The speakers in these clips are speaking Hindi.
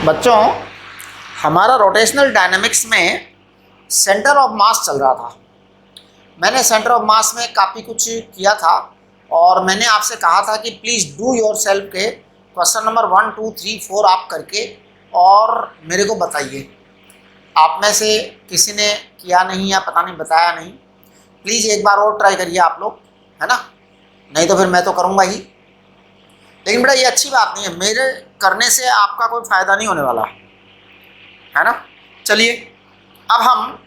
बच्चों, हमारा रोटेशनल डायनामिक्स में सेंटर ऑफ मास चल रहा था। मैंने सेंटर ऑफ मास में काफ़ी कुछ किया था और मैंने आपसे कहा था कि प्लीज़ डू योर सेल्फ के क्वेश्चन नंबर 1, 2, 3, 4 आप करके और मेरे को बताइए। आप में से किसी ने किया नहीं या पता नहीं बताया नहीं, प्लीज़ एक बार और ट्राई करिए आप लोग, है ना। नहीं तो फिर मैं तो करूँगा ही, लेकिन बेटा ये अच्छी बात नहीं है, मेरे करने से आपका कोई फ़ायदा नहीं होने वाला, है ना। चलिए अब हम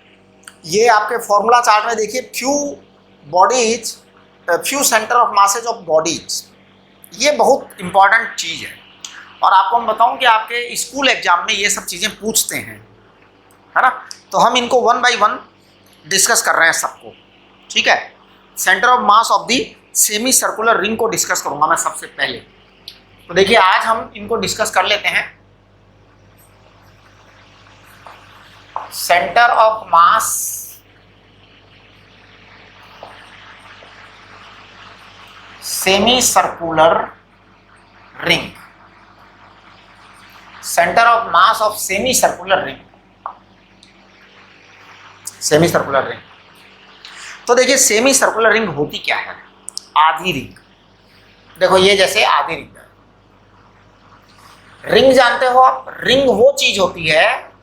ये आपके फॉर्मूला चार्ट में देखिए, few centre of masses of bodies, ये बहुत इंपॉर्टेंट चीज़ है। और आपको मैं बताऊं कि आपके स्कूल एग्जाम में ये सब चीज़ें पूछते हैं, है ना। तो हम इनको 1 बाय 1 डिस्कस कर रहे हैं सबको, ठीक है। Centre of mass of the semi circular ring को डिस्कस करूंगा मैं सबसे पहले। तो देखिए आज हम इनको डिस्कस कर लेते हैं। Centre of mass semi circular ring, centre of mass of semi circular ring, semi circular ring. तो देखिए सेमी सर्कुलर रिंग होती क्या है? आधी रिंग। देखो ये जैसे आधी रिंग है। रिंग जानते हो आप, रिंग वो चीज होती है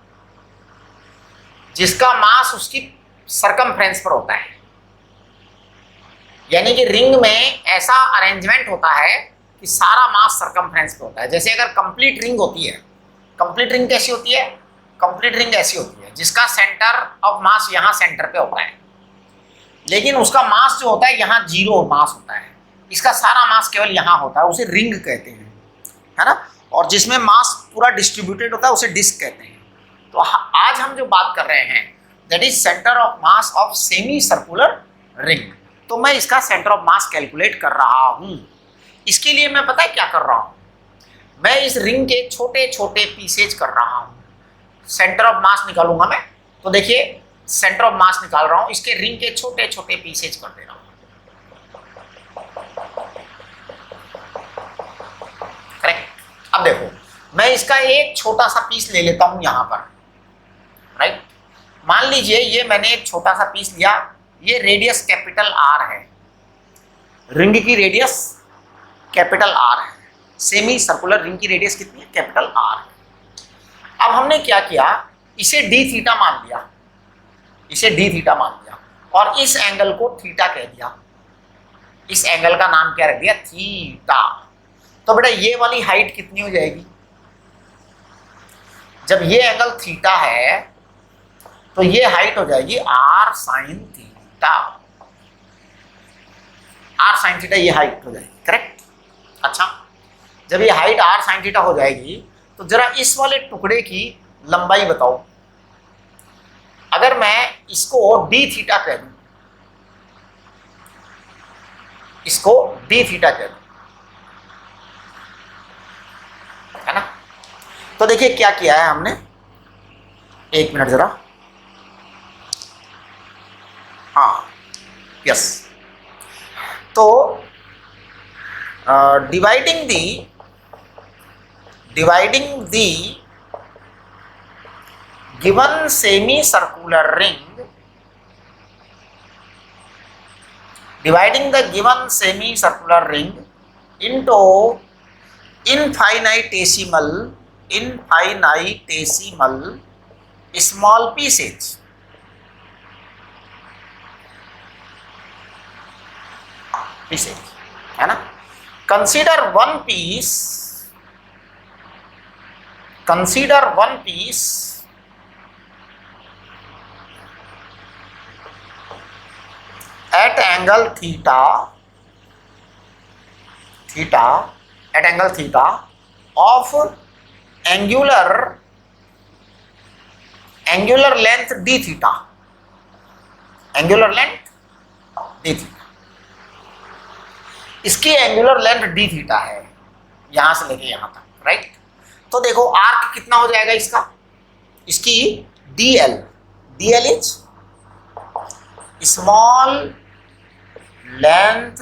जिसका मास उसकी सरकमफ्रेंस पर होता है। यानी कि रिंग में ऐसा अरेंजमेंट होता है कि सारा मास सरकमफ्रेंस पे होता है। जैसे अगर कंप्लीट रिंग होती है, कंप्लीट रिंग कैसी होती है? कंप्लीट रिंग ऐसी होती है जिसका सेंटर ऑफ मास यहाँ सेंटर पे होता है, लेकिन उसका मास जो होता है यहाँ 0 मास होता है। इसका सारा मास केवल यहाँ होता है, उसे रिंग कहते हैं, है ना। और जिसमें मास पूरा डिस्ट्रीब्यूटेड होता है उसे डिस्क कहते हैं। तो आज हम जो बात कर रहे हैं that is centre of mass of semi circular ring. तो मैं इसका सेंटर ऑफ मास कैलकुलेट कर रहा हूं। इसके लिए मैं पता है क्या कर रहा हूं, मैं इस रिंग के छोटे छोटे पीसेज कर रहा हूं। सेंटर ऑफ मास निकालूंगा मैं, तो देखिए सेंटर ऑफ मास निकाल रहा हूं, इसके रिंग के छोटे छोटे पीसेज कर दे रहा हूं। करेक्ट। अब देखो मैं इसका एक छोटा सा पीस ले लेता हूं यहां पर, राइट। मान लीजिए ये मैंने एक छोटा सा पीस लिया, ये रेडियस कैपिटल आर है, रिंग की रेडियस कैपिटल आर है। सेमी सर्कुलर रिंग की रेडियस कितनी है? कैपिटल आर है। अब हमने क्या किया, इसे डी थीटा मान लिया, इसे डी थीटा मान लिया और इस एंगल को थीटा कह दिया। इस एंगल का नाम क्या रख दिया? थीटा। तो बेटा ये वाली हाइट कितनी हो जाएगी? जब ये एंगल थीटा है तो ये हाइट हो जाएगी R sine theta. R sine theta ये हाइट हो जाएगी, करेक्ट। अच्छा, जब ये हाइट आर साइन थीटा हो जाएगी तो जरा इस वाले टुकड़े की लंबाई बताओ। अगर मैं इसको डी थीटा कह दूं, इसको डी थीटा कह दूं, है ना। तो देखिए क्या किया है हमने, एक मिनट जरा, हाँ यस। तो dividing the given semi circular ring, dividing the given semicircular ring into infinitesimal small pieces, है ना। consider one piece at angle theta of angular length d theta, इसकी एंगुलर लेंथ डी थीटा है यहां से लेके यहां तक, राइट। तो देखो आर्क कितना हो जाएगा इसका, इसकी dl is small length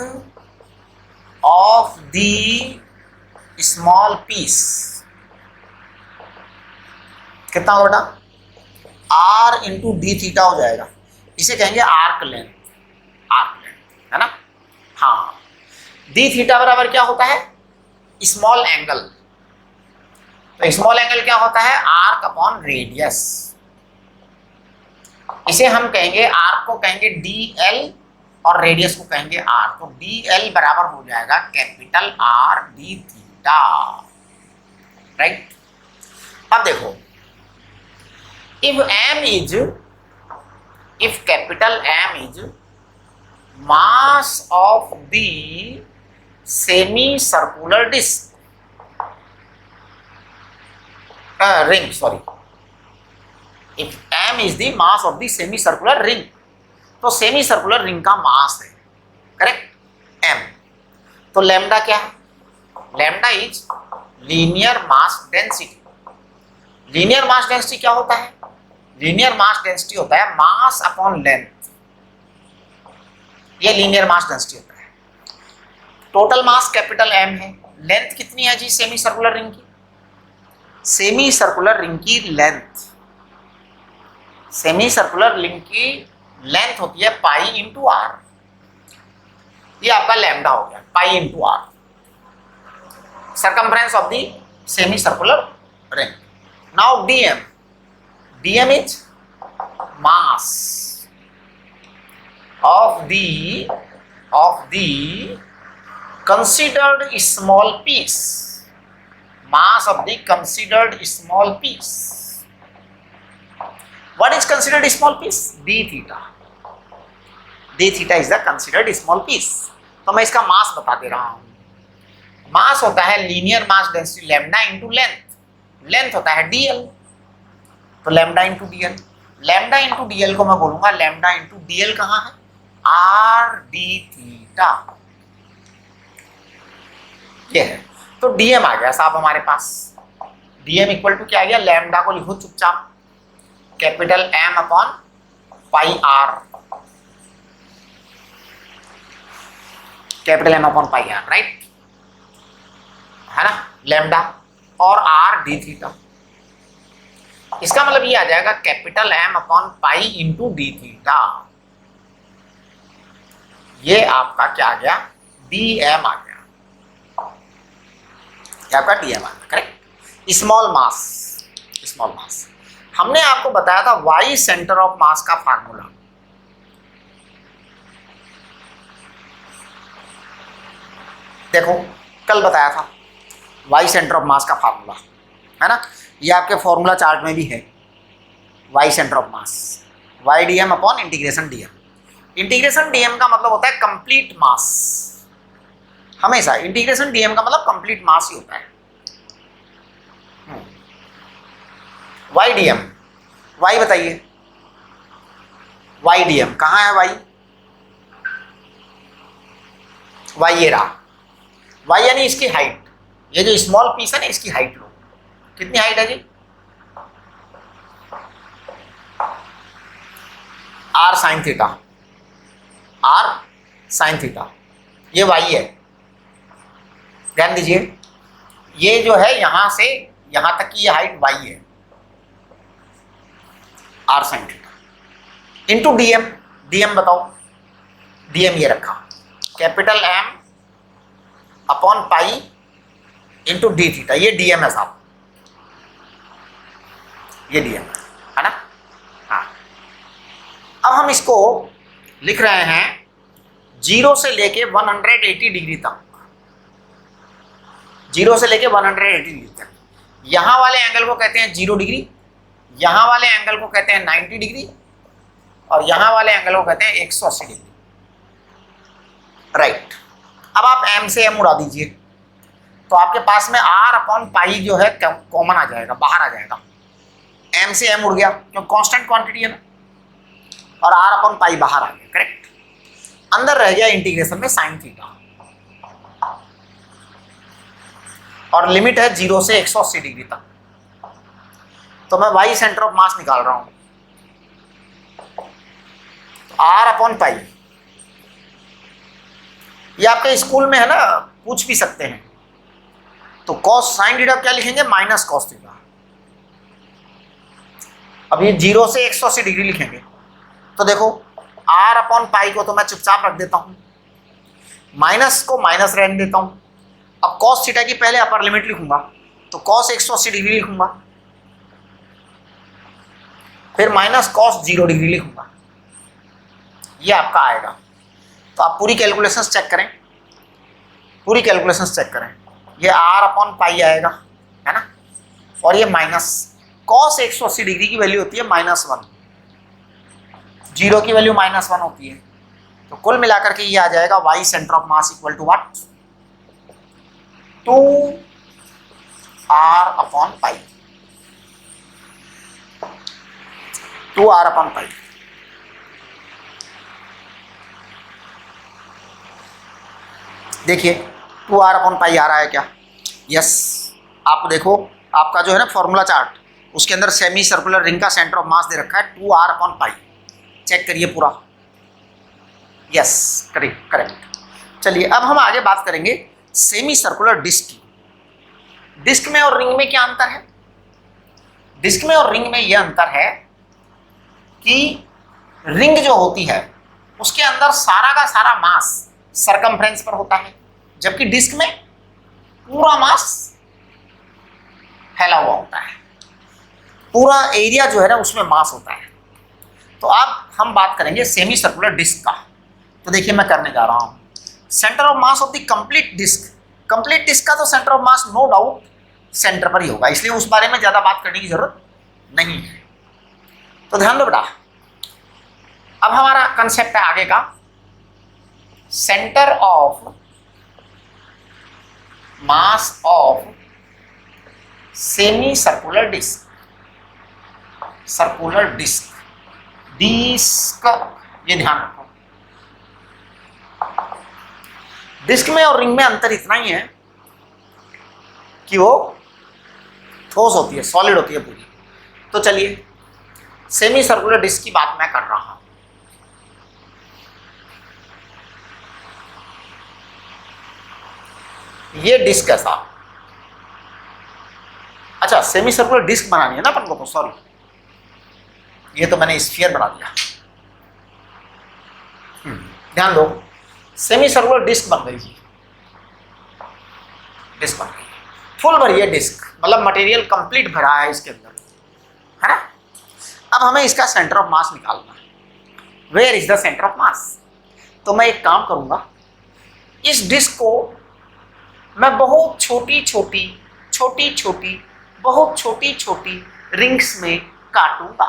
of the small piece कितना होगा बेटा, आर इंटू डी थीटा हो जाएगा। इसे कहेंगे आर्क लेंथ, आर्क लेंथ है ना। हाँ, डी थीटा बराबर क्या होता है, स्मॉल एंगल। तो स्मॉल एंगल क्या होता है, आर्क अपॉन रेडियस। इसे हम कहेंगे, आर्क को कहेंगे डी एल और रेडियस को कहेंगे आर। तो डी एल बराबर हो जाएगा capital R D theta, right. अब देखो, if capital M is mass of the semicircular disc, ring, sorry, if M is the mass of the semicircular ring, तो सेमीसर्कुलर रिंग का मास है, करेक्ट, m। तो लैम्डा क्या है, lambda is linear mass density. Linear mass density क्या होता है, लीनियर मास डेंसिटी होता है मास अपॉन लेंथ। ये लीनियर मास डेंसिटी होता है। टोटल मास कैपिटल M है, लेंथ कितनी है जी सेमी सर्कुलर रिंग की, सेमी सर्कुलर रिंग की लेंथ, सेमी सर्कुलर रिंग की लेंथ होती है पाई इंटू आर। ये आपका लैम्डा हो गया, pi into R, circumference of the semicircular ring. Now dm is mass of the considered small piece, mass of the considered small piece. What is considered small piece, d theta is the considered small piece। तो मैं इसका मास बता दे रहा हूं। मास होता है linear mass density lambda into length, length होता है dl, तो lambda into dl, lambda into dl को मैं बोलूंगा लैम्डा इंटू dl कहाँ है, आर डी थीटा, ये है। तो dm आ गया साहब हमारे पास, dm इक्वल टू क्या आ गया, लैम्डा को लिखो चुपचाप, capital M upon pi R, capital M upon pi R, right, है ना, लैम्डा और आर डी थीटा। इसका मतलब ये आ जाएगा capital M upon pi into D theta. ये आपका क्या आ गया, dm आ गया, ये आपका dm आ गया, correct. Small mass, small mass हमने आपको बताया था वाई सेंटर ऑफ मास का फार्मूला, देखो कल बताया था वाई सेंटर ऑफ मास का फार्मूला, है ना। ये आपके फॉर्मूला चार्ट में भी है, Y centre of mass, Y D M upon integration D M. Integration D M का मतलब होता है कंप्लीट मास, हमेशा इंटीग्रेशन डी एम का मतलब कंप्लीट मास ही होता है। वाई डी एम, वाई बताइए, वाई डी एम कहाँ है, वाई ये रहा, वाई यानी इसकी हाइट, ये जो स्मॉल पीस है ना इसकी हाइट लो, कितनी हाइट है जी, R sine theta, R sine theta, ये वाई है, ध्यान दीजिए, ये जो है यहां से यहां तक की ये हाइट वाई है, R sine theta into DM, DM बताओ, डीएम ये रखा capital M upon pi into D theta, ये डीएम है साहब, ये डीएम है ना। हाँ, अब हम इसको लिख रहे हैं 0 से लेके 180 डिग्री तक, 0 से लेके 180 डिग्री तक। यहां वाले एंगल को कहते हैं 0 डिग्री, यहां वाले एंगल को कहते हैं 90 डिग्री, और यहां वाले एंगल को कहते हैं 180 डिग्री, राइट। अब आप m से m उड़ा दीजिए, तो आपके पास में r अपॉन पाई जो है कॉमन आ जाएगा, बाहर आ जाएगा, m से m उड़ गया क्योंकि कांस्टेंट क्वांटिटी है ना, और r अपॉन पाई बाहर आ गया, करेक्ट। अंदर रह गया इंटीग्रेशन में साइन थीटा, और लिमिट है 0 से 180 डिग्री तक। तो मैं वाई सेंटर ऑफ मास निकाल रहा हूं, आर अपॉन पाई, ये आपके स्कूल में है ना, पूछ भी सकते हैं, तो कॉस साइन थीटा क्या लिखेंगे, माइनस कॉस थीटा, अब ये 0 से 180 डिग्री लिखेंगे तो देखो r अपॉन पाई को तो मैं चुपचाप रख देता हूं, माइनस को माइनस रहने देता हूं। अब cos थीटा की पहले अपर लिमिट लिखूंगा तो cos 180 डिग्री लिखूंगा, फिर माइनस cos 0 डिग्री लिखूंगा, ये आपका आएगा। तो आप पूरी कैलकुलेशंस चेक करें, पूरी कैलकुलेशंस चेक करें, ये r अपॉन पाई आएगा, है ना, और ये माइनस cos 180 डिग्री की वैल्यू होती है -1, 0 की वैल्यू -1 होती है। तो कुल मिलाकर के ये आ जाएगा y centre of mass equal to what, 2r upon pi, 2r upon pi. देखिए 2r अपॉन पाई आ रहा है क्या? यस, आप देखो आपका जो है ना फॉर्मूला चार्ट, उसके अंदर सेमी सर्कुलर रिंग का सेंटर ऑफ मास दे रखा है 2r अपॉन पाई, चेक करिए पूरा। Yes, correct correct. चलिए अब हम आगे बात करेंगे सेमी सर्कुलर डिस्क की। डिस्क में और रिंग में क्या अंतर है? डिस्क में और रिंग में यह अंतर है कि रिंग जो होती है उसके अंदर सारा का सारा मास सरकमफ्रेंस पर होता है, जबकि डिस्क में पूरा मास फैला हुआ होता है, पूरा एरिया जो है ना उसमें मास होता है। तो अब हम बात करेंगे सेमी सर्कुलर डिस्क का। तो देखिए मैं करने जा रहा हूं centre of mass of the complete disc. Complete disc का तो centre of mass no doubt centre पर ही होगा, इसलिए उस बारे में ज्यादा बात करने की जरूरत नहीं है। तो ध्यान दो बेटा, अब हमारा कंसेप्ट है आगे का, centre of mass of semi circular disc. Circular disc, disc, ये ध्यान रखो। डिस्क में और रिंग में अंतर इतना ही है कि वो ठोस होती है, सॉलिड होती है पूरी। तो चलिए सेमी सर्कुलर डिस्क की बात मैं कर रहा हूं। ये डिस्क कैसा, अच्छा सेमी सर्कुलर डिस्क बनानी है ना अपन को, सॉरी ये तो मैंने स्फीयर बना दिया। ध्यान दो, सेमी सर्कुलर डिस्क बन गई जी, डिस्क बन गई, फुल भरी है डिस्क, मतलब मटेरियल कंप्लीट भरा है इसके अंदर, है ना। अब हमें इसका सेंटर ऑफ मास निकालना है, where is the centre of mass. तो मैं एक काम करूंगा, इस डिस्क को मैं बहुत छोटी छोटी बहुत छोटी छोटी रिंग्स में काटूंगा,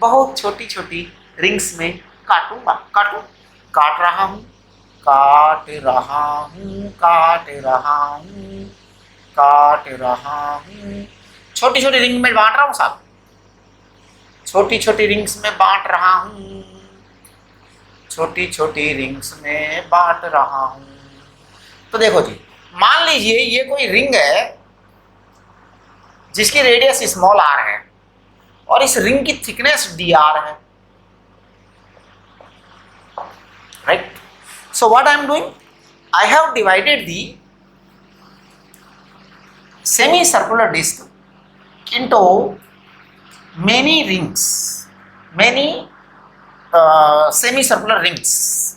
बहुत छोटी छोटी रिंग्स में काटूंगा, काट रहा हूं, काट रहा हूं, काट रहा हूं, काट रहा हूं, छोटी छोटी रिंग में बांट रहा हूं साहब, छोटी छोटी रिंग्स में बांट रहा हूं, छोटी छोटी रिंग्स में बांट रहा हूं। तो देखो जी, मान लीजिए ये कोई रिंग है जिसकी रेडियस स्मॉल r है और इस रिंग की थिकनेस dr है, right. So what I am doing, I have divided the semi circular disc into many rings, many semicircular rings.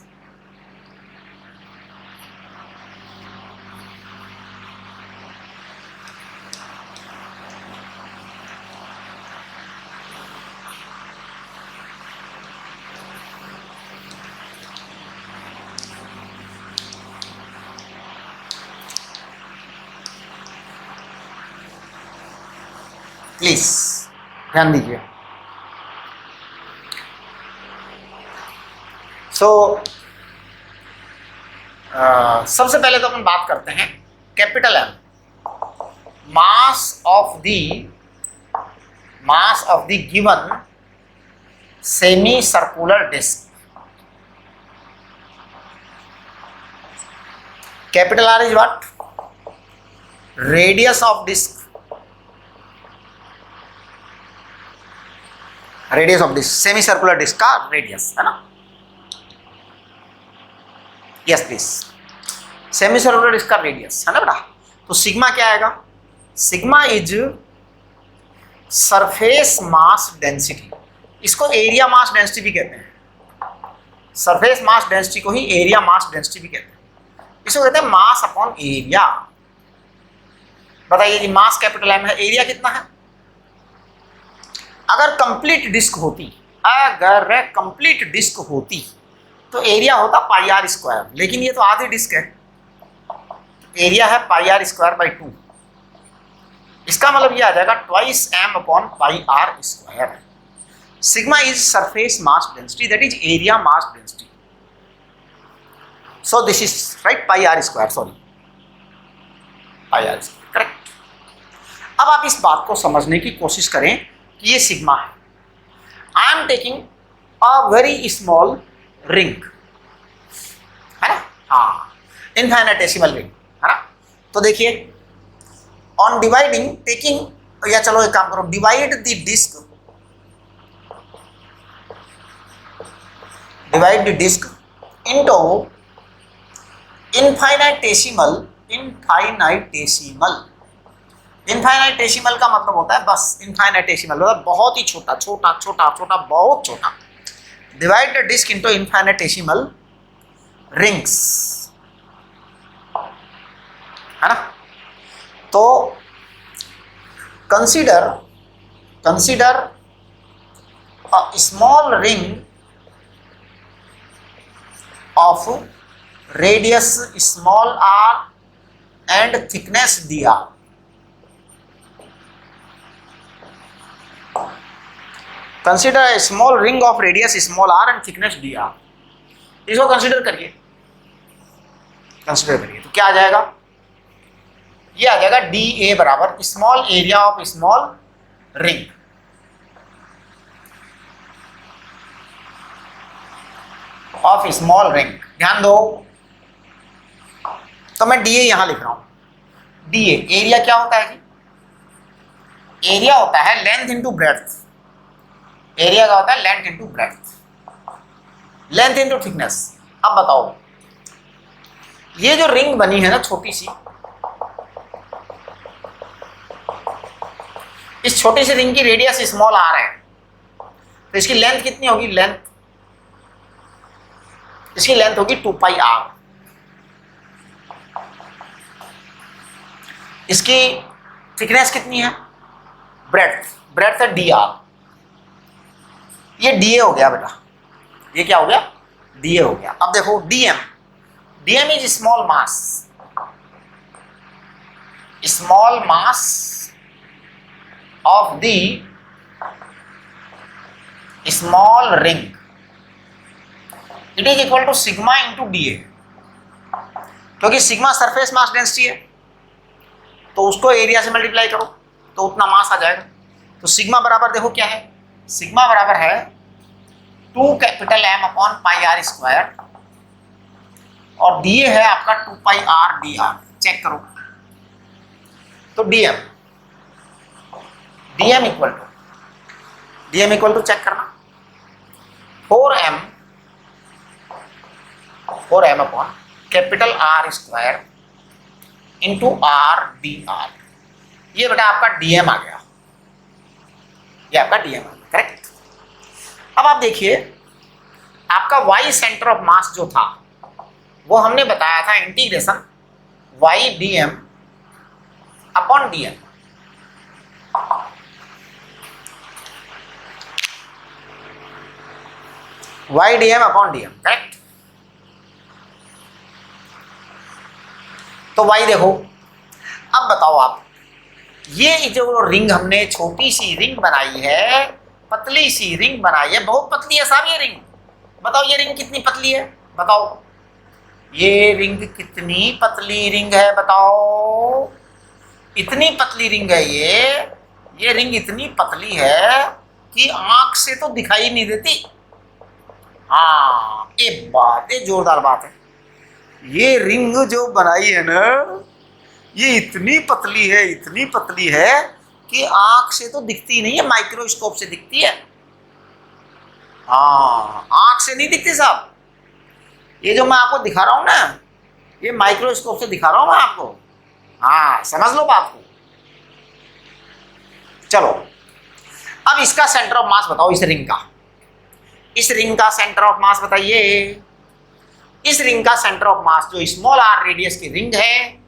Please ध्यान दीजिए। सो सबसे पहले तो अपन बात करते हैं capital M, mass of the given semi circular disc. Capital R is what, radius of disc, radius of disc, semi circular disc का रेडियस, है ना। Yes please, semi circular disc का रेडियस, है ना बेटा। तो सिग्मा क्या आएगा, sigma is surface mass density, इसको एरिया मास डेंसिटी भी कहते हैं। सरफेस मास डेंसिटी को ही एरिया मास डेंसिटी भी कहते हैं। इसको कहते हैं मास अपॉन एरिया। बताइए जी, मास कैपिटल एम है, एरिया कितना है? अगर कंप्लीट डिस्क होती, अगर कंप्लीट डिस्क होती तो एरिया होता पाई आर स्क्वायर, लेकिन ये तो आधी डिस्क है, एरिया है पाई आर स्क्वायर बाई 2। इसका मतलब ये आ जाएगा twice M upon pi R square. Sigma is surface mass density, that is area mass density. So this is right pi R square, sorry pi R square, correct. अब आप इस बात को समझने की कोशिश करें कि ये सिग्मा है। I am taking a very small ring, है ना, हाँ, इनफाइनेटेसिमल रिंग, है ना। तो देखिए, ऑन डिवाइडिंग टेकिंग, या चलो एक काम करो, divide the disc, divide the disc into infinitesimal, infinitesimal, infinitesimal का मतलब होता है बस, इनफाइनेटेसिमल मतलब बहुत ही छोटा, छोटा छोटा छोटा, बहुत छोटा। Divide the disc into infinitesimal rings, है ना। तो consider a small ring of radius small r and thickness dr. Consider a small ring of radius small r and thickness dr. इसको कंसिडर करिए, तो क्या आ जाएगा? ये आ जाएगा डी ए बराबर small area of small ring, of small ring. ध्यान दो, तो मैं डी ए यहां लिख रहा हूं। डी ए एरिया क्या होता है जी? एरिया होता है लेंथ इंटू ब्रेड्थ। एरिया का होता है length into breadth, length into thickness. अब बताओ, ये जो रिंग बनी है ना छोटी सी, इस छोटी सी रिंग की रेडियस स्मॉल आर है, तो इसकी लेंथ कितनी होगी? इसकी लेंथ होगी 2 पाई आर। इसकी थिकनेस कितनी है? ब्रेड्थ है डी आर। ये डी ए हो गया बेटा, ये क्या हो गया? डी ए हो गया। अब देखो DM, DM is small mass of the small ring, it is equal to sigma into D A. क्योंकि सिग्मा सरफेस मास डेंसिटी है, तो उसको एरिया से मल्टीप्लाई करो तो उतना मास आ जाएगा। तो सिग्मा बराबर देखो क्या है? सिग्मा बराबर है 2 capital M upon pi R square, और डी ए है आपका 2 pi R D R. Check करो, तो डीएम इक्वल टू चेक करना 4m upon capital R square into R D R. ये बेटा आपका डीएम आ गया, ये आपका डीएम आ गया, करेक्ट। अब आप देखिए, आपका वाई सेंटर ऑफ मास जो था वो हमने बताया था integration Y D M upon D M. Y D M upon D M, correct. तो वाई देखो, अब बताओ आप, ये जो रिंग हमने छोटी सी रिंग बनाई है, पतली सी रिंग बनाई है, बहुत पतली है साहब ये रिंग। बताओ ये रिंग कितनी पतली है? बताओ ये रिंग कितनी पतली रिंग है? बताओ, इतनी पतली रिंग है ये रिंग इतनी पतली है कि आंख से तो दिखाई नहीं देती। हाँ, एक बात, ये जोरदार बात है, ये रिंग जो बनाई है ना, ये इतनी पतली है कि आंख से तो दिखती नहीं है, माइक्रोस्कोप से दिखती है। हाँ, आंख से नहीं दिखती साहब। ये जो मैं आपको दिखा रहा हूं ना, ये माइक्रोस्कोप से दिखा रहा हूं मैं आपको। हाँ, समझ लो बात को। चलो, अब इसका सेंटर ऑफ मास बताओ, इस रिंग का, इस रिंग का सेंटर ऑफ मास बताइए। इस रिंग का सेंटर ऑफ मास जो स्मॉल आर रेडियस की रिंग है,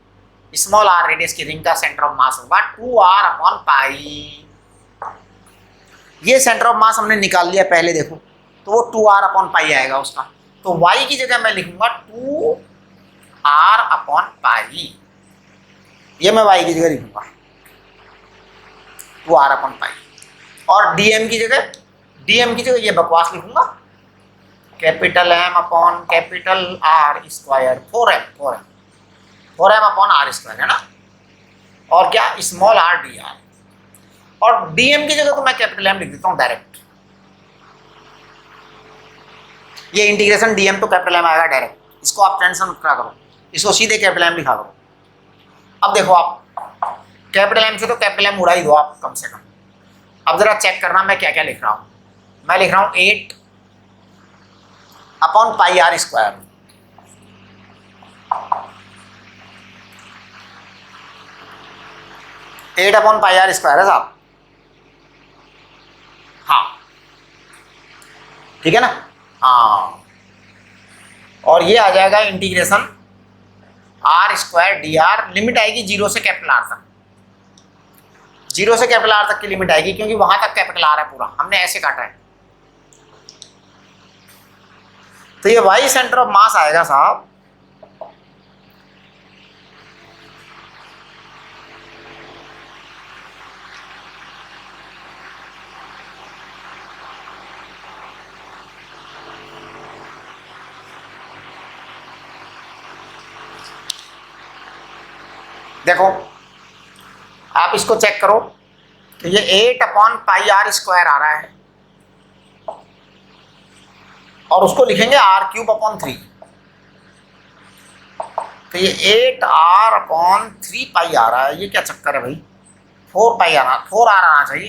स्मॉल आर रेडियस की रिंग का सेंटर ऑफ मास होगा 2r अपॉन पाई। ये सेंटर ऑफ मास हमने निकाल लिया पहले, देखो तो वो 2r अपॉन पाई आएगा उसका। तो y की जगह मैं लिखूंगा 2r अपॉन पाई, ये मैं y की जगह लिखूंगा 2r अपॉन पाई। और dm की जगह ये बकवास लिखूंगा capital M upon capital R square 4m upon R square, है ना। और क्या, स्मॉल r dr। और dm की जगह तो मैं कैपिटल M लिख देता हूं डायरेक्ट, ये इंटीग्रेशन dm तो कैपिटल M आएगा डायरेक्ट, इसको आप टेंशन मत करा करो, इसको सीधे कैपिटल M लिखा करो। अब देखो आप कैपिटल M से तो कैपिटल M उड़ा ही दो आप कम से कम। अब जरा चेक करना मैं क्या क्या लिख रहा हूं। मैं लिख रहा हूं 8 upon pi r square, 8 upon pi r square है साहब, हाँ ठीक है ना। हाँ, और ये आ जाएगा integration r square dr, limit आएगी 0 से कैपिटल R तक, 0 से कैपिटल R तक की लिमिट आएगी, क्योंकि वहां तक कैपिटल R है पूरा, हमने ऐसे काटा है। तो ये y सेंटर ऑफ मास आएगा साहब देखो आप इसको चेक करो, तो ये 8 अपॉन पाई r स्क्वायर आ रहा है, और उसको लिखेंगे r क्यूब अपॉन 3, तो ये 8r अपॉन 3 पाई आ रहा है। ये क्या चक्कर है भाई, 4 पाई आना, 4r आना चाहिए,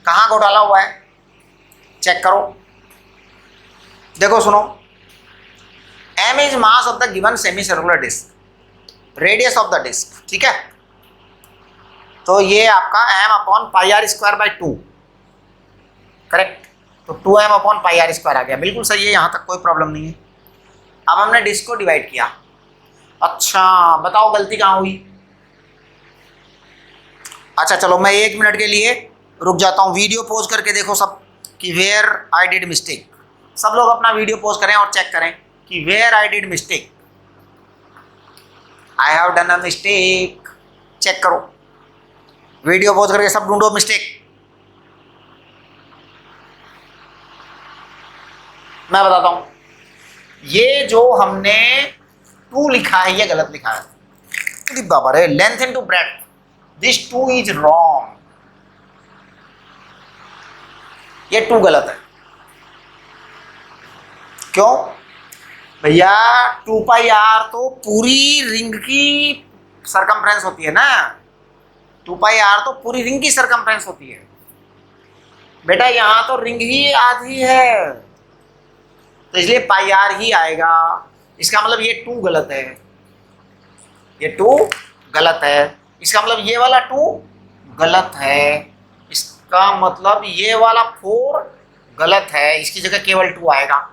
कहाँ घोटाला हुआ है चेक करो। देखो सुनो, m is mass of the given semi circular disc, radius of the disc, ठीक है। तो ये आपका m upon pi r square by 2, correct. तो 2m upon pi r square आ गया, बिल्कुल सही है, यहाँ तक कोई प्रॉब्लम नहीं है। अब हमने डिस्क को डिवाइड किया। अच्छा बताओ गलती कहाँ हुई। अच्छा चलो मैं 1 मिनट के लिए रुक जाता हूँ, वीडियो पॉज करके देखो सब कि वेयर आई डिड मिस्टेक। सब लोग अपना वीडियो पॉज करें और चेक करें कि where I did mistake, I have done a mistake. Check करो, वीडियो पॉज करके सब ढूंढो मिस्टेक। मैं बताता हूं, ये जो हमने 2 लिखा है ये गलत लिखा है। बाबा रे, length into breadth, this 2 is wrong, ये 2 गलत है। क्यों भैया, 2 पाई r तो पूरी रिंग की सरकमफ्रेंस होती है ना, 2 पाई r तो पूरी रिंग की सरकमफ्रेंस होती है बेटा, यहां तो रिंग ही आधी है, तो इसलिए पाई r ही आएगा। इसका मतलब ये 2 गलत है, ये 2 गलत है, इसका मतलब ये वाला 2 गलत है, इसका मतलब ये वाला 4 गलत है, इसकी जगह केवल 2 आएगा।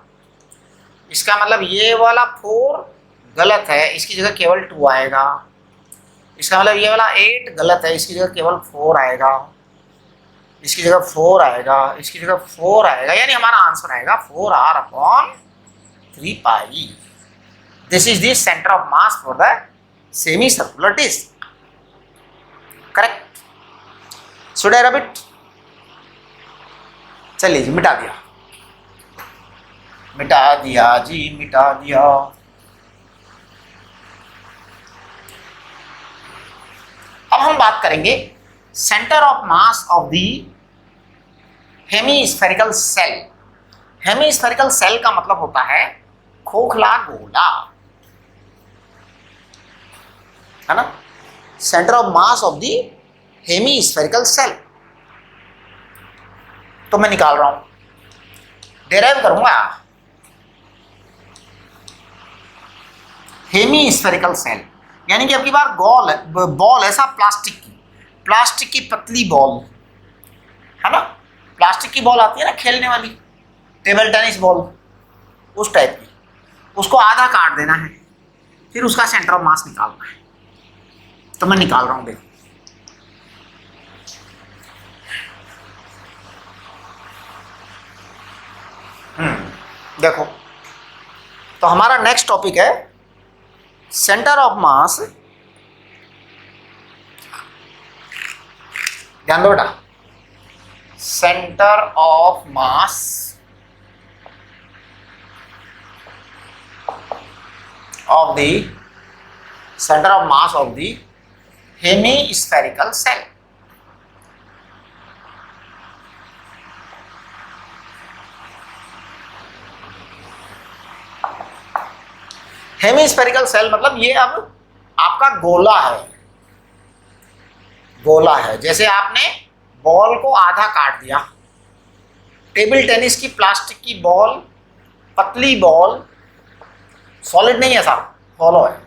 इसका मतलब ये वाला 4 गलत है, इसकी जगह केवल 2 आएगा। इसका मतलब ये वाला 8 गलत है, इसकी जगह केवल 4 आएगा, इसकी जगह 4 आएगा, इसकी जगह 4 आएगा, यानी हमारा आंसर आएगा 4r upon 3 pi. This is the centre of mass for the semi circular disc, correct. Should I rub it? चलिए जी, मिटा दिया, मिटा दिया जी, मिटा दिया। अब हम बात करेंगे centre of mass of the hemispherical shell. Hemispherical shell का मतलब होता है खोखला गोला, है ना। Centre of mass of the hemispherical shell, तो मैं निकाल रहा हूं, डेराइव करूंगा। हेमीस्फेरिकल सेल यानी कि अब की बार बॉल है, ऐसा प्लास्टिक की पतली बॉल, है ना, प्लास्टिक की बॉल आती है ना खेलने वाली, टेबल टेनिस बॉल, उस टाइप की, उसको आधा काट देना है, फिर उसका सेंटर ऑफ मास निकालना है। तो मैं निकाल रहा हूं, देखो देखो, तो हमारा नेक्स्ट टॉपिक है सेंटर ऑफ मास। ध्यान दो बेटा, centre of mass of the center of mass of the hemispherical cell। Hemispherical shell मतलब ये अब आपका गोला है, गोला है। जैसे आपने बॉल को आधा काट दिया, टेबल टेनिस की प्लास्टिक की बॉल, पतली बॉल, सॉलिड नहीं है साहब, हॉलो है।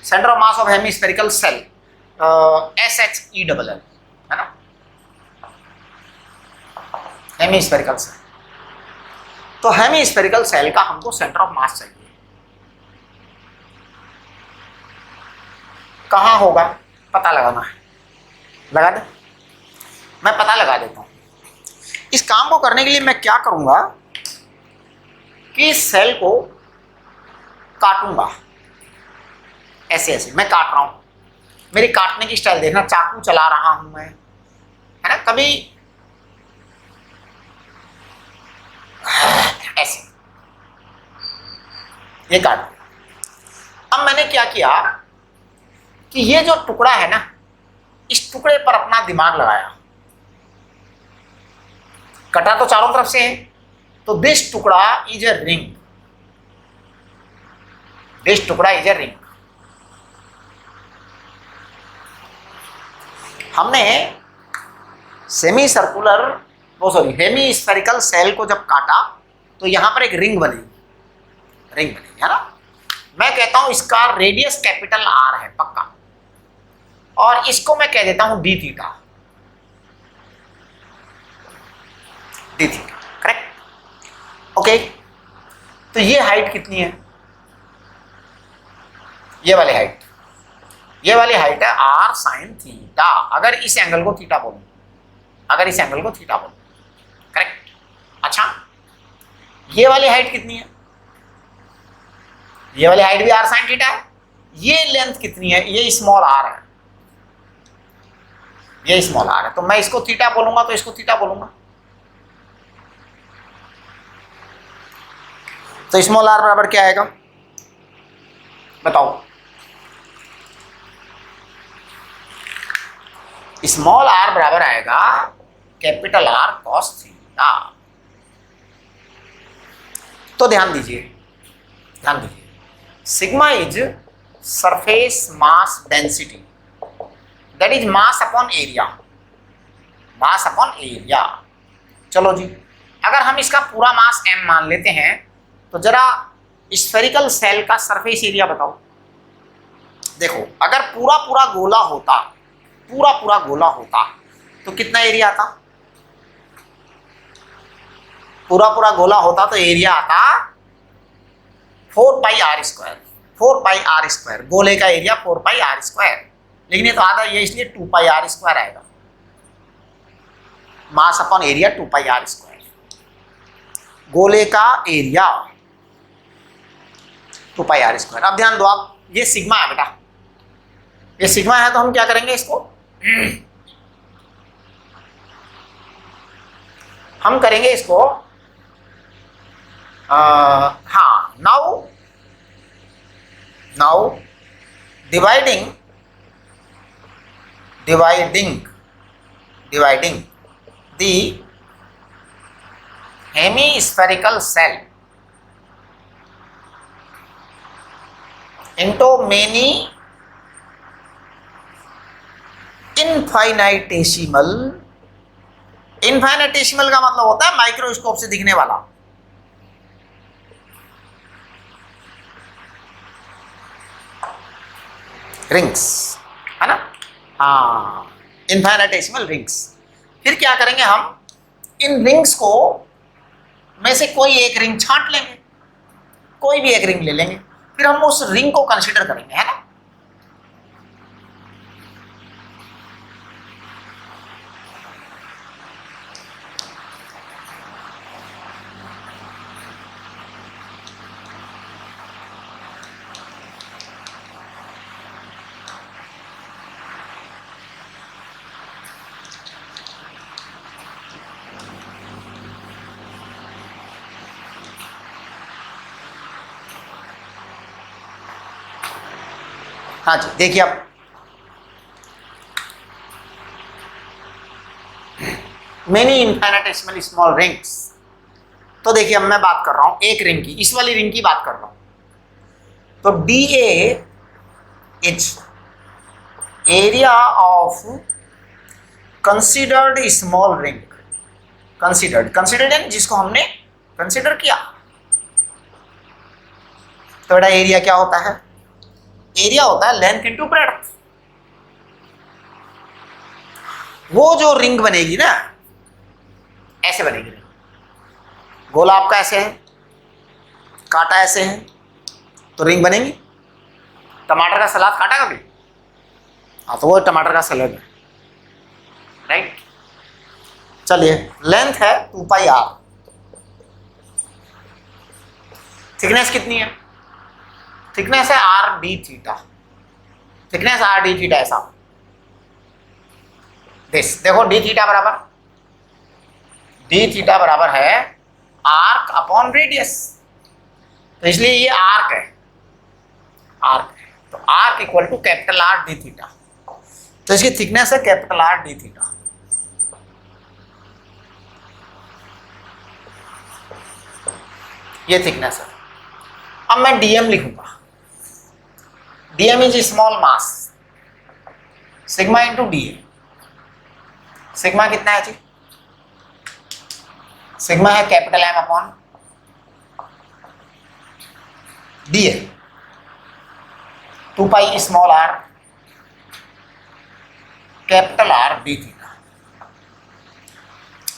Centre of mass of hemispherical shell SHELL है ना, हेमिस्फेरिकल सेल। तो हेमिस्फेरिकल सेल का हमको सेंटर ऑफ मास चाहिए, कहाँ होगा पता लगाना है, लगा दे, मैं पता लगा देता हूँ। इस काम को करने के लिए मैं क्या करूँगा कि इस सेल को काटूंगा, ऐसे ऐसे मैं काट रहा हूँ, मेरी काटने की स्टाइल देखना, चाकू चला रहा हूँ मैं, है ना, कभी ऐसे, ये काट। अब मैंने क्या किया कि ये जो टुकड़ा है ना, इस टुकड़े पर अपना दिमाग लगाया, कटा तो चारों तरफ से है, तो दिस टुकड़ा इज ए रिंग, दिस टुकड़ा इज ए रिंग। हमने सेमी सर्कुलर, वो सॉरी हेमी स्फेरिकल सेल को जब काटा तो यहां पर एक रिंग बनी, रिंग बनी है ना। मैं कहता हूं इसका रेडियस कैपिटल R है पक्का, और इसको मैं कह देता हूं D theta, D theta, correct. Okay, तो ये हाइट कितनी है, ये वाली हाइट, ये वाली हाइट है R sin थीटा। अगर इस एंगल को थीटा बोलूं, अगर इस एंगल को थीटा बोलूं, करेक्ट। अच्छा, ये वाली हाइट कितनी है, ये वाली हाइट भी R sin थीटा है। ये लेंथ कितनी है, ये स्मॉल r है, ये स्मॉल r है, तो मैं इसको थीटा बोलूंगा तो इसको थीटा बोलूंगा। तो स्मॉल r बराबर क्या आएगा बताओ, स्मॉल r बराबर आएगा कैपिटल R cos थीटा। तो ध्यान दीजिए, ध्यान दीजिए, sigma is surface mass density, that is mass upon area, mass upon area. चलो जी, अगर हम इसका पूरा मास m मान लेते हैं तो जरा स्फेरिकल सेल का सरफेस एरिया बताओ। देखो, अगर पूरा पूरा गोला होता, पूरा पूरा गोला होता तो कितना एरिया आता, पूरा पूरा गोला होता तो एरिया आता 4 पाई r स्क्वायर, 4 पाई r स्क्वायर, गोले का एरिया 4 पाई r स्क्वायर, लेकिन ये तो आधा, ये इसलिए 2 पाई r स्क्वायर आएगा, मास अपॉन एरिया 2 पाई r स्क्वायर, गोले का एरिया 2 पाई r स्क्वायर। अब ध्यान दो आप, ये सिग्मा है बेटा, ये सिग्मा है, तो हम क्या करेंगे इसको, हम करेंगे इसको हाँ, now dividing the hemispherical shell into many infinitesimal, infinitesimal का मतलब होता है माइक्रोस्कोप से दिखने वाला, रिंग्स, है ना, हाँ, इनफाइनाइटेसिमल रिंग्स। फिर क्या करेंगे, हम इन रिंग्स को में से कोई एक रिंग छांट लेंगे, कोई भी एक रिंग ले लेंगे, फिर हम उस रिंग को कंसीडर करेंगे, है ना। हाँ जी, देखिए अब मेनी इनफाइनेटेसिमल स्मॉल रिंग्स। तो देखिए अब मैं बात कर रहा हूं एक रिंग की, इस वाली रिंग की बात कर रहा हूं। तो D A is area of considered small ring. Considered यानी जिसको हमने कंसिडर किया। तो बेटा एरिया क्या होता है, एरिया होता है लेंथ इंटू ब्रेड्थ। वो जो रिंग बनेगी ना, ऐसे बनेगी रिंग, गोला आपका ऐसे है, कांटा ऐसे है, तो रिंग बनेगी। टमाटर का सलाद काटा कभी? हाँ, तो वो टमाटर का सलाद है, राइट। चलिए, लेंथ है 2 पाई आर, थिकनेस कितनी है? थिकनेस है are D theta, thickness are D theta ऐसा। देखो डी थीटा बराबर है आर्क अपॉन रेडियस, तो इसलिए ये आर्क है, तो arc equal to capital R D theta. तो इसकी थिकनेस है कैपिटल आर डी थीटा। ये थिकनेस है। अब मैं डीएम लिखूंगा, DM is small mass, sigma into D. Sigma कितना है जी? सिग्मा है capital M upon D A, 2 pi small R capital R D theta.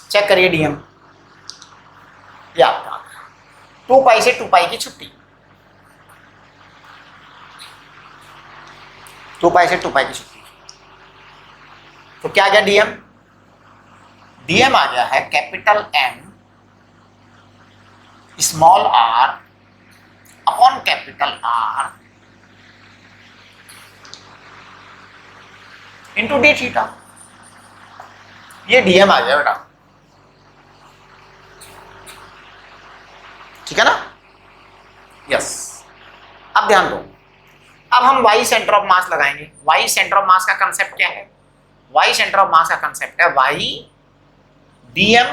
Check करिए डीएम, ये आपका 2 पाई से 2 पाई की छुट्टी, 2 पाई से 2 पाई की छुट्टी। तो क्या आ गया डीएम? डीएम आ गया है capital M small R upon capital R into D theta. ये डीएम आ गया बेटा, ठीक है ना? यस। अब ध्यान दो, अब हम वाई सेंटर ऑफ मास लगाएंगे। वाई सेंटर ऑफ मास का कंसेप्ट क्या है? वाई सेंटर ऑफ मास का कंसेप्ट है वाई डीएम,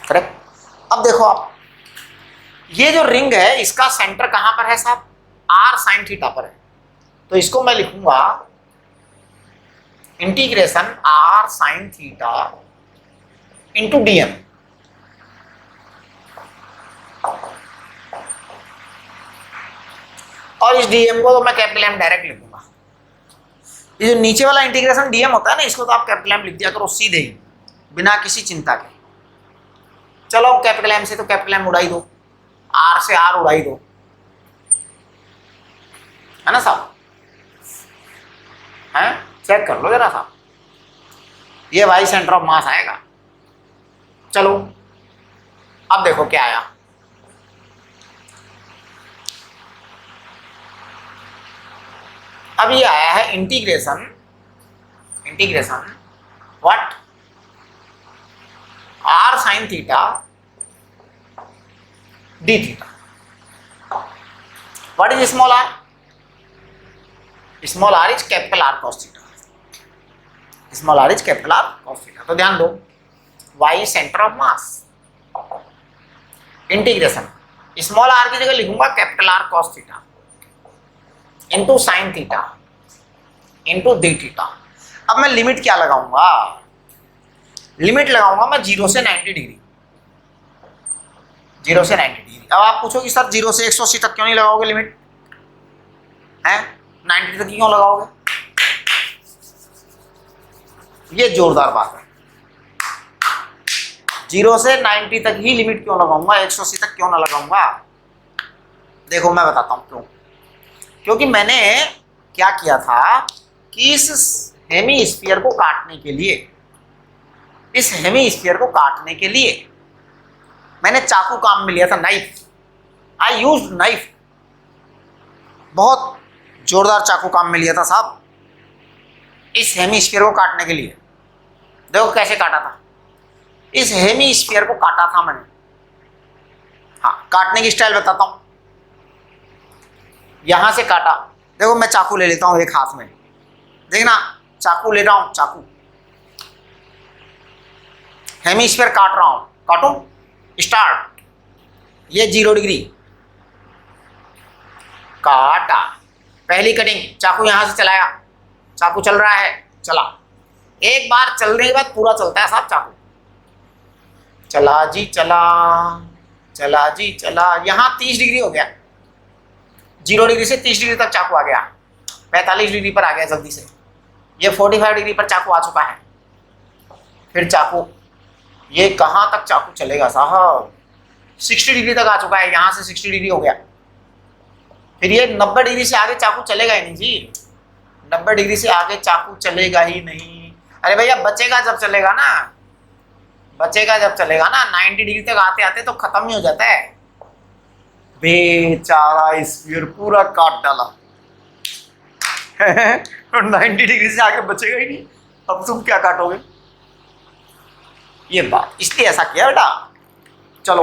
करेक्ट। अब देखो आप, ये जो रिंग है इसका सेंटर कहां पर है साहब? आर साइन थीटा पर है। तो इसको मैं लिखूंगा integration R sine theta into DM. और इस डीएम को तो मैं कैपिटल एम डायरेक्ट लिखूंगा। ये जो नीचे वाला इंटीग्रेशन डीएम होता है ना, इसको तो आप कैपिटल एम लिख दिया करो सीधे ही, बिना किसी चिंता के। चलो कैपिटल एम से तो कैपिटल एम उड़ाई दो, आर से आर उड़ाई दो, है ना साहब? हैं? चेक कर लो जरा साहब, ये वाई सेंटर ऑफ मास आएगा। चलो अब देखो क्या आया। अब ये आया है integration what? R sine theta D theta. What is small R? Small R is capital R cos theta. Small R is capital R cos theta. तो ध्यान दो, Y centre of mass integration small R की जगह लिखूंगा capital R cos theta into sine theta into D theta. अब मैं लिमिट क्या लगाऊंगा? लिमिट लगाऊंगा मैं 0 से 90 डिग्री, 0 से 90 डिग्री। अब आप पूछोगे सर 0 से 180 तक क्यों नहीं लगाओगे लिमिट? है 90 तक क्यों लगाओगे? ये जोरदार बात है। 0 से 90 तक ही लिमिट क्यों लगाऊंगा, 180 तक क्यों ना लगाऊंगा? देखो मैं बताता हूं क्यों। क्योंकि मैंने क्या किया था कि इस हेमीस्फीयर को काटने के लिए, इस हेमीस्फीयर को काटने के लिए मैंने चाकू काम में लिया था, नाइफ। I used knife. बहुत जोरदार चाकू काम में लिया था साहब इस हेमीस्फीयर को काटने के लिए। देखो कैसे काटा था, इस हेमीस्फीयर को काटा था मैंने। हाँ, काटने की स्टाइल बताता हूं। यहां से काटा, देखो मैं चाकू ले लेता हूं एक हाथ में, देखना चाकू ले रहा हूं, चाकू हेमीस्फीयर काट रहा हूं, काटूं, स्टार्ट। ये 0 डिग्री काटा, पहली कटिंग, चाकू यहां से चलाया, चाकू चल रहा है, चला। एक बार चलने के बाद पूरा चलता है साहब चाकू, चला जी चला, चला जी चला। यहां 30 डिग्री हो गया, 0 डिग्री से 30 डिग्री तक चाकू आ गया, 45 डिग्री पर आ गया जल्दी से। ये 45 डिग्री पर चाकू आ चुका है। फिर चाकू, ये कहां तक चाकू चलेगा साहब, 60 डिग्री तक आ चुका है, यहां से 60 डिग्री हो गया। फिर ये 90 डिग्री से आगे चाकू चलेगा ही नहीं जी, 90 डिग्री से आगे चाकू चलेगा ही नहीं। अरे भैया बचेगा जब चलेगा ना, बचेगा जब चलेगा ना। 90 डिग्री तक आते आते तो खत्म ही हो जाता है। बेचारा स्फीयर पूरा काट डाला। 90 डिग्री से आगे बचेगा ही नहीं, अब तुम क्या काटोगे? ये बात, इसलिए ऐसा किया बेटा। चलो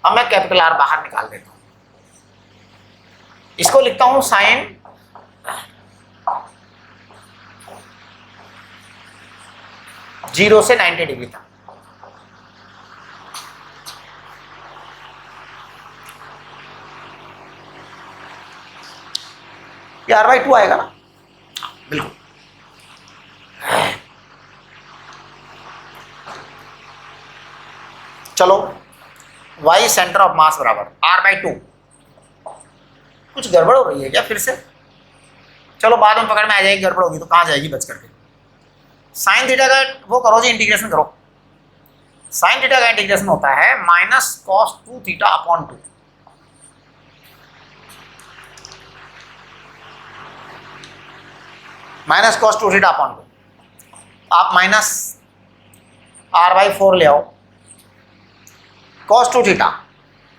अब मैं कैपिटल आर बाहर निकाल देता हूं, इसको लिखता हूं साइन 0 से 90 डिग्री तक। ये R/2 आएगा ना, बिल्कुल। चलो y सेंटर ऑफ मास बराबर R/2। कुछ गड़बड़ हो रही है क्या फिर से? चलो बाद में पकड़ में आ जाएगी, गड़बड़ होगी तो कहाँ जाएगी बच करके। साइन थीटा का वो करो जी, इंटीग्रेशन करो। साइन थीटा का इंटीग्रेशन होता है minus cos 2 theta upon 2। Minus cos 2 theta upon 2। आप माइनस R/4 ले आओ, कॉस 2 थीटा,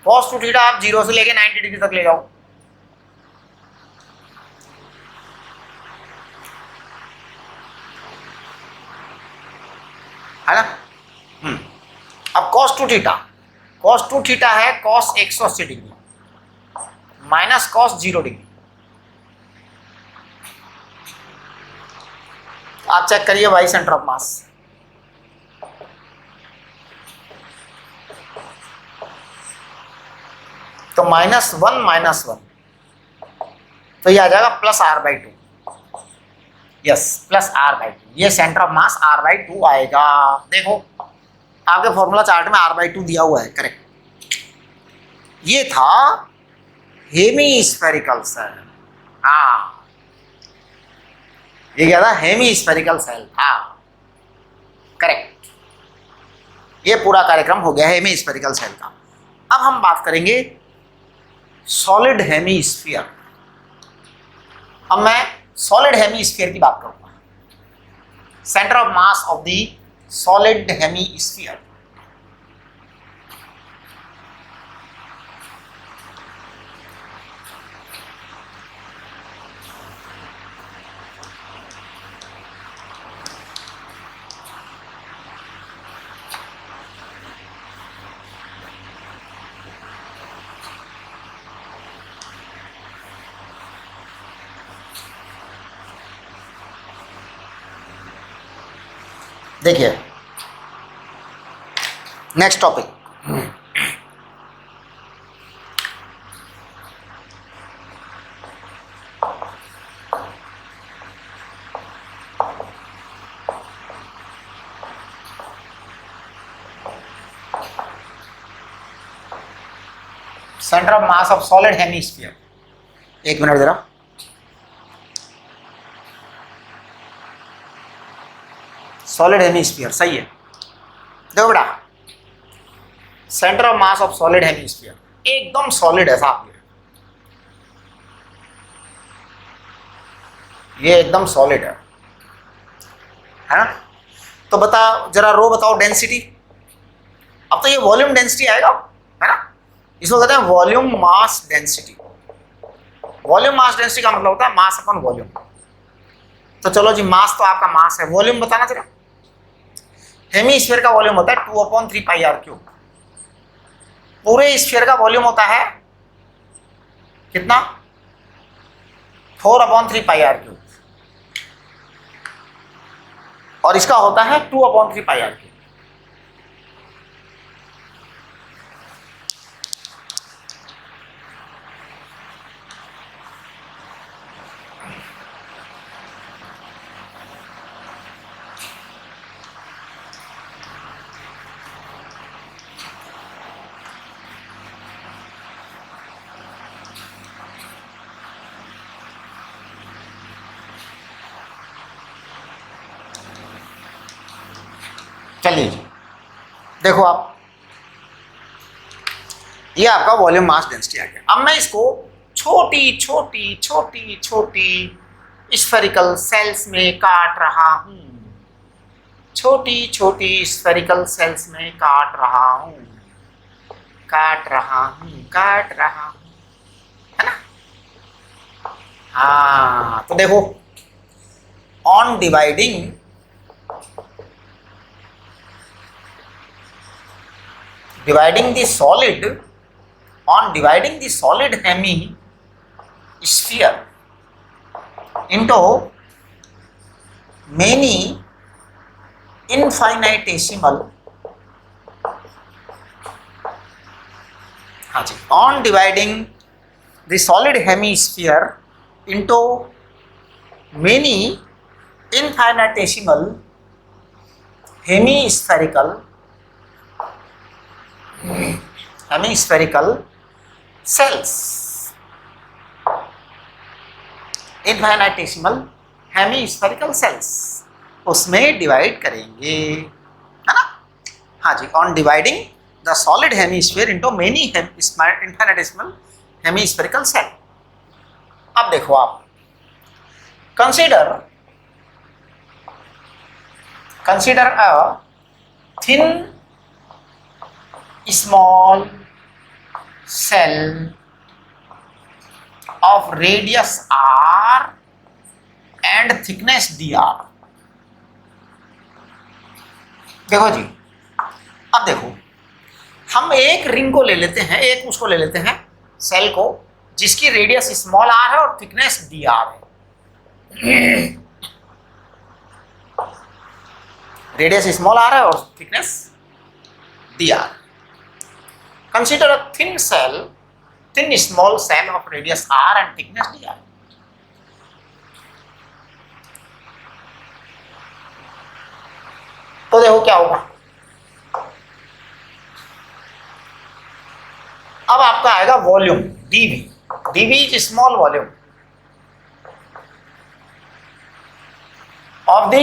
कॉस 2 थीटा आप 0 से लेके 90 डिग्री तक ले जाओ। है ना? अब cos 2 थीटा, cos 2 थीटा है cos 180 degree minus cos 0 degree. आप चेक करिए y सेंटर ऑफ मास, तो -1 तो ये आ जाएगा plus R/2। Yes, plus R/2। ये सेंटर ऑफ मास R/2 आएगा। देखो आपके फॉर्मूला चार्ट में R/2 दिया हुआ है, करेक्ट। ये था हेमीस्फेरिकल सेल। हाँ, ये क्या था? हेमीस्फेरिकल सेल था, करेक्ट। ये पूरा कार्यक्रम हो गया हेमीस्फेरिकल सेल का। अब हम बात करेंगे सॉलिड हेमीस्फीयर। अब मैं सॉलिड हेमीस्फीयर की बात करूंगा, centre of mass of the solid hemisphere. देखिए next topic, centre of mass of solid hemisphere. एक मिनट जरा, सॉलिड हेमीस्फीयर, सही है। देखो बेटा, centre of mass of solid hemisphere एकदम सॉलिड है साहब, ये एकदम सॉलिड है ना। तो बता जरा रो बताओ डेंसिटी। अब तो ये वॉल्यूम डेंसिटी आएगा, है ना, इसको कहते हैं volume mass density. Volume mass density का मतलब होता है मास अपन वॉल्यूम। तो चलो जी, मास तो आपका मास है, वॉल्यूम बताना जरा। हेमीस्फीयर का वॉल्यूम होता है 2/3πr³। पूरे स्फीयर का वॉल्यूम होता है कितना? 4/3πr³। और इसका होता है 2/3πr³। चलिए जी, देखो आप, ये आपका वॉल्यूम मास डेंसिटी आ गया। अब मैं इसको छोटी छोटी छोटी छोटी स्फेरिकल सेल्स में काट रहा हूं, छोटी छोटी स्फेरिकल सेल्स में काट रहा हूं, काट रहा हूं, काट रहा हूं, है ना। हाँ, तो देखो, on dividing the solid, on dividing the solid hemisphere into many infinitesimal, हाँ जी, on dividing the solid hemisphere into many infinitesimal hemispherical cells, infinitesimal hemispherical cells, उसमें डिवाइड करेंगे, है ना। हाँ जी, on dividing the solid hemisphere into many infinitesimal hemispherical cell. अब देखो आप, consider a thin small cell of radius r and thickness dr। देखो जी, अब देखो, हम एक रिंग को ले लेते हैं, एक उसको ले लेते हैं सेल को, जिसकी रेडियस स्मॉल r है और थिकनेस dr है। रेडियस स्मॉल r है और thickness dr। Consider a thin small cell of radius r and thickness dr। तो देखो क्या होगा, अब आपका आएगा volume dv। dv is small volume of the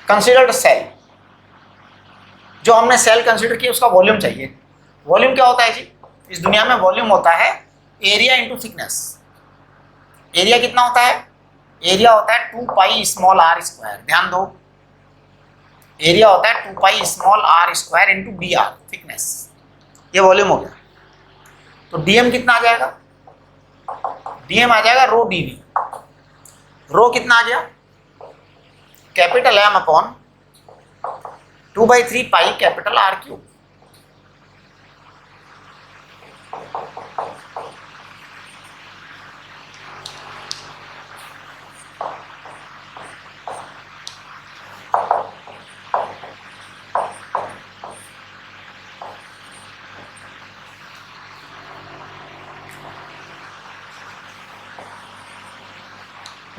considered shell. जो हमने सेल कंसीडर किया उसका वॉल्यूम चाहिए। वॉल्यूम क्या होता है जी, इस दुनिया में वॉल्यूम होता है एरिया इंटू थिकनेस। एरिया कितना होता है? एरिया होता है 2π स्मॉल r स्क्वायर। ध्यान दो, एरिया होता है 2π small r square into dr, thickness. ये वॉल्यूम हो गया। तो dm कितना आ जाएगा? dm आ जाएगा रो dv। रो कितना आ गया? Capital M upon 2/3π capital R³।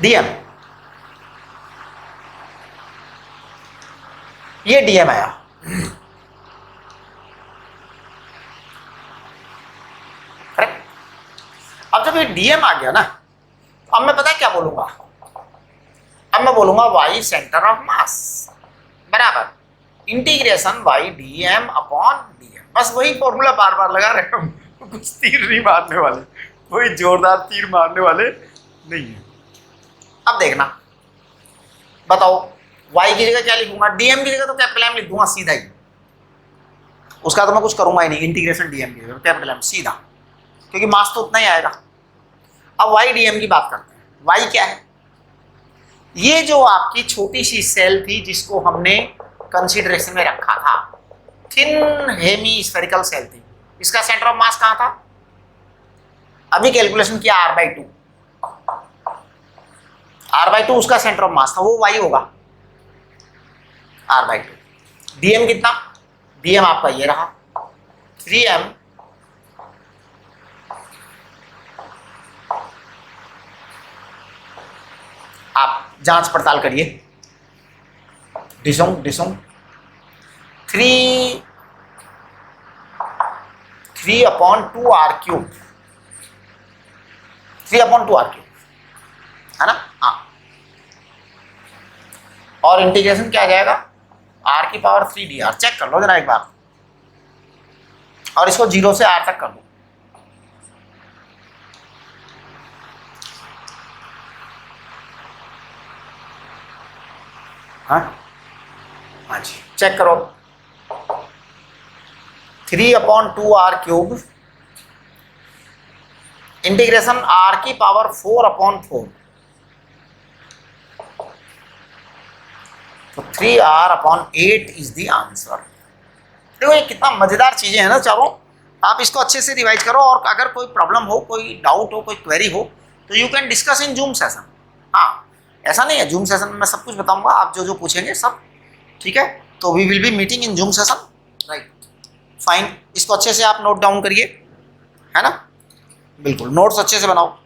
dm, ये dm आया। करेक्ट। अब जब ये dm आ गया ना, अब मैं पता है क्या बोलूंगा, अब मैं बोलूंगा y सेंटर ऑफ मास बराबर integration y dm upon dm। बस वही फॉर्मूला बार बार लगा रहे हम, कुछ तीर नहीं मारने वाले, कोई जोरदार तीर मारने वाले नहीं है। अब देखना, बताओ y की जगह क्या लिखूंगा, dm की जगह तो कैपिटल M लिख दूंगा सीधा ही, उसका तो मैं कुछ करूंगा ही नहीं, इंटीग्रेशन dm की जगह कैपिटल M सीधा, क्योंकि मास तो उतना ही आएगा। अब y dm की बात करते हैं। y क्या है, ये जो आपकी छोटी सी सेल थी जिसको हमने कंसीडरेशन में रखा था, थिन हेमी स्फेरिकल सेल थी, इसका सेंटर ऑफ मास कहां था, अभी कैलकुलेशन किया r/2, r/2 उसका सेंटर ऑफ मास था, वो y होगा r/2। dm कितना, dm आपका ये रहा 3m आप जांच पड़ताल करिए, डिसोंग 3/2r³ 3/2r³ है ना। हाँ, और इंटीग्रेशन क्या आ जाएगा, r की पावर 3dr। चेक कर लो जरा एक बार, और इसको 0 से r तक कर दो। हाँ हाँ जी, चेक करो, 3/2r³ इंटीग्रेशन r की पावर 4/4, तो 3r/8 इज द आंसर। देखो ये कितना मजेदार चीजें हैं ना चारों, आप इसको अच्छे से रिवाइज करो, और अगर कोई प्रॉब्लम हो, कोई डाउट हो, कोई क्वेरी हो, तो you can discuss in Zoom session. हाँ, ऐसा नहीं है, जूम सेशन में मैं सब कुछ बताऊंगा, आप जो जो पूछेंगे सब, ठीक है। तो we will be meeting in Zoom session, right, fine. इसको अच्छे से आप नोट डाउन करिए, है ना, बिल्कुल नोट्स अच्छे से बनाओ।